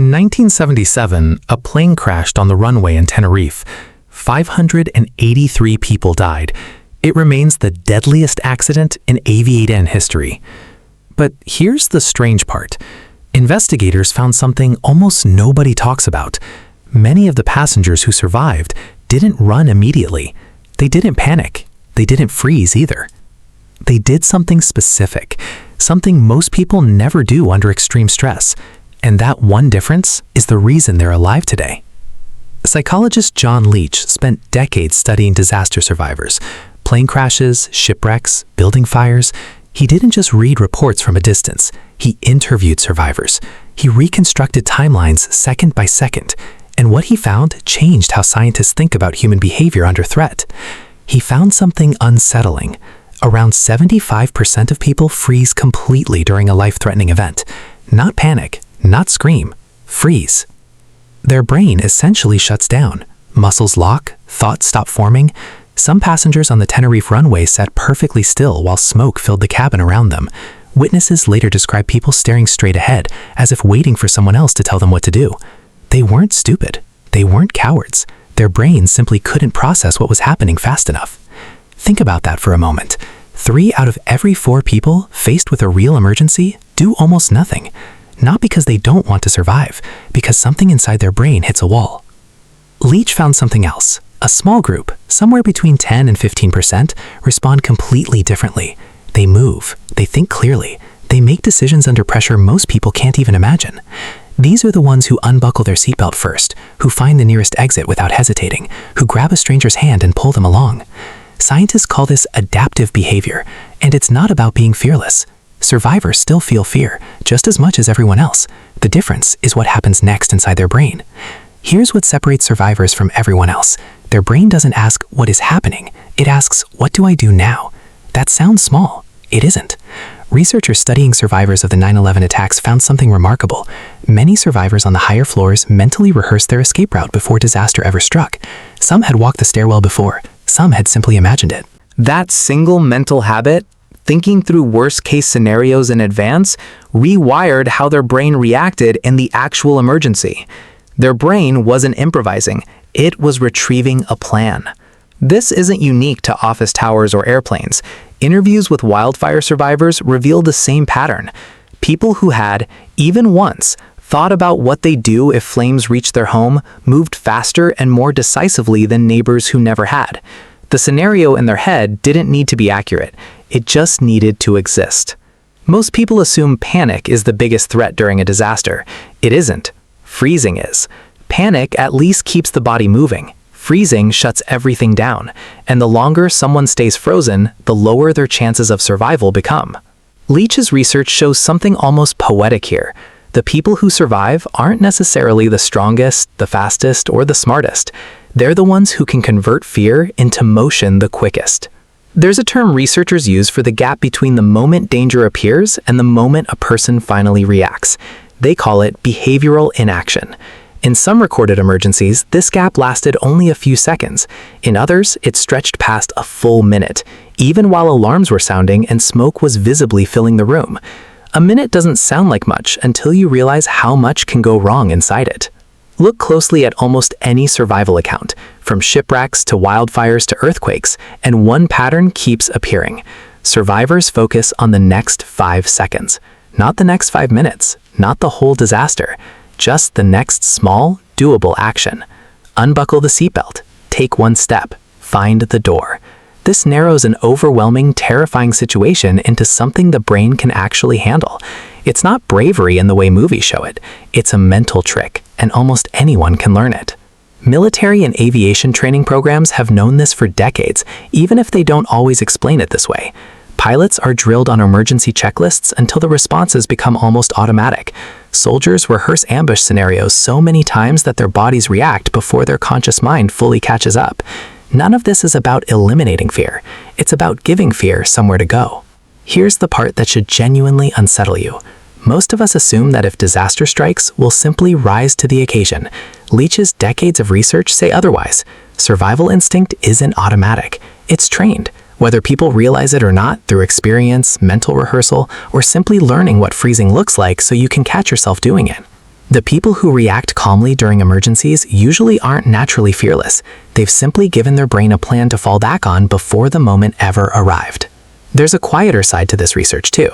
In 1977, a plane crashed on the runway in Tenerife. 583 people died. It remains the deadliest accident in aviation history. But here's the strange part. Investigators found something almost nobody talks about. Many of the passengers who survived didn't run immediately. They didn't panic. They didn't freeze either. They did something specific, something most people never do under extreme stress. And that one difference is the reason they're alive today. Psychologist John Leach spent decades studying disaster survivors, plane crashes, shipwrecks, building fires. He didn't just read reports from a distance. He interviewed survivors. He reconstructed timelines second by second. And what he found changed how scientists think about human behavior under threat. He found something unsettling. Around 75% of people freeze completely during a life-threatening event. Not panic, not scream, freeze. Their brain essentially shuts down. Muscles lock, thoughts stop forming. Some passengers on the Tenerife runway sat perfectly still while smoke filled the cabin around them. Witnesses later described people staring straight ahead, as if waiting for someone else to tell them what to do. They weren't stupid. They weren't cowards. Their brains simply couldn't process what was happening fast enough. Think about that for a moment. 3 out of every 4 people faced with a real emergency do almost nothing. Not because they don't want to survive, because something inside their brain hits a wall. Leach found something else. A small group, somewhere between 10 and 15%, respond completely differently. They move, they think clearly, they make decisions under pressure most people can't even imagine. These are the ones who unbuckle their seatbelt first, who find the nearest exit without hesitating, who grab a stranger's hand and pull them along. Scientists call this adaptive behavior, and it's not about being fearless. Survivors still feel fear, just as much as everyone else. The difference is what happens next inside their brain. Here's what separates survivors from everyone else. Their brain doesn't ask, what is happening? It asks, what do I do now? That sounds small. It isn't. Researchers studying survivors of the 9/11 attacks found something remarkable. Many survivors on the higher floors mentally rehearsed their escape route before disaster ever struck. Some had walked the stairwell before. Some had simply imagined it. That single mental habit, thinking through worst-case scenarios in advance, rewired how their brain reacted in the actual emergency. Their brain wasn't improvising, it was retrieving a plan. This isn't unique to office towers or airplanes. Interviews with wildfire survivors reveal the same pattern. People who had, even once, thought about what they'd do if flames reached their home moved faster and more decisively than neighbors who never had. The scenario in their head didn't need to be accurate. It just needed to exist. Most people assume panic is the biggest threat during a disaster. It isn't. Freezing is. Panic at least keeps the body moving. Freezing shuts everything down, and the longer someone stays frozen, the lower their chances of survival become. Leach's research shows something almost poetic here. The people who survive aren't necessarily the strongest, the fastest, or the smartest. They're the ones who can convert fear into motion the quickest. There's a term researchers use for the gap between the moment danger appears and the moment a person finally reacts. They call it behavioral inaction. In some recorded emergencies, this gap lasted only a few seconds. In others, it stretched past a full minute, even while alarms were sounding and smoke was visibly filling the room. A minute doesn't sound like much until you realize how much can go wrong inside it. Look closely at almost any survival account, from shipwrecks to wildfires to earthquakes, and one pattern keeps appearing. Survivors focus on the next 5 seconds, not the next 5 minutes, not the whole disaster, just the next small, doable action. Unbuckle the seatbelt, take one step, find the door. This narrows an overwhelming, terrifying situation into something the brain can actually handle. It's not bravery in the way movies show it. It's a mental trick, and almost anyone can learn it. Military and aviation training programs have known this for decades, even if they don't always explain it this way. Pilots are drilled on emergency checklists until the responses become almost automatic. Soldiers rehearse ambush scenarios so many times that their bodies react before their conscious mind fully catches up. None of this is about eliminating fear. It's about giving fear somewhere to go. Here's the part that should genuinely unsettle you. Most of us assume that if disaster strikes, we'll simply rise to the occasion. Leach's decades of research say otherwise. Survival instinct isn't automatic. It's trained. Whether people realize it or not, through experience, mental rehearsal, or simply learning what freezing looks like so you can catch yourself doing it. The people who react calmly during emergencies usually aren't naturally fearless. They've simply given their brain a plan to fall back on before the moment ever arrived. There's a quieter side to this research too.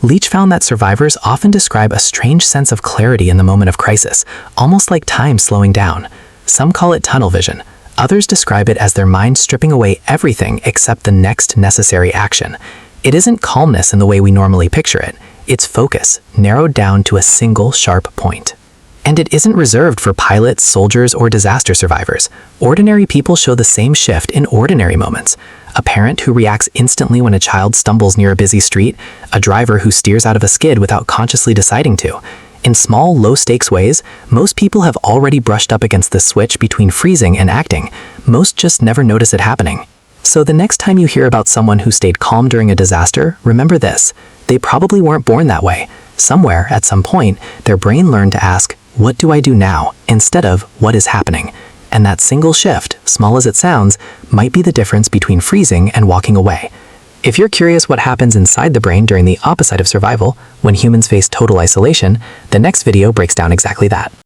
Leach found that survivors often describe a strange sense of clarity in the moment of crisis, almost like time slowing down. Some call it tunnel vision. Others describe it as their mind stripping away everything except the next necessary action. It isn't calmness in the way we normally picture it. It's focus, narrowed down to a single sharp point. And it isn't reserved for pilots, soldiers, or disaster survivors. Ordinary people show the same shift in ordinary moments. A parent who reacts instantly when a child stumbles near a busy street, a driver who steers out of a skid without consciously deciding to. In small, low-stakes ways, most people have already brushed up against the switch between freezing and acting. Most just never notice it happening. So the next time you hear about someone who stayed calm during a disaster, remember this. They probably weren't born that way. Somewhere, at some point, their brain learned to ask, "What do I do now?" instead of "What is happening?" And that single shift, small as it sounds, might be the difference between freezing and walking away. If you're curious what happens inside the brain during the opposite of survival, when humans face total isolation, the next video breaks down exactly that.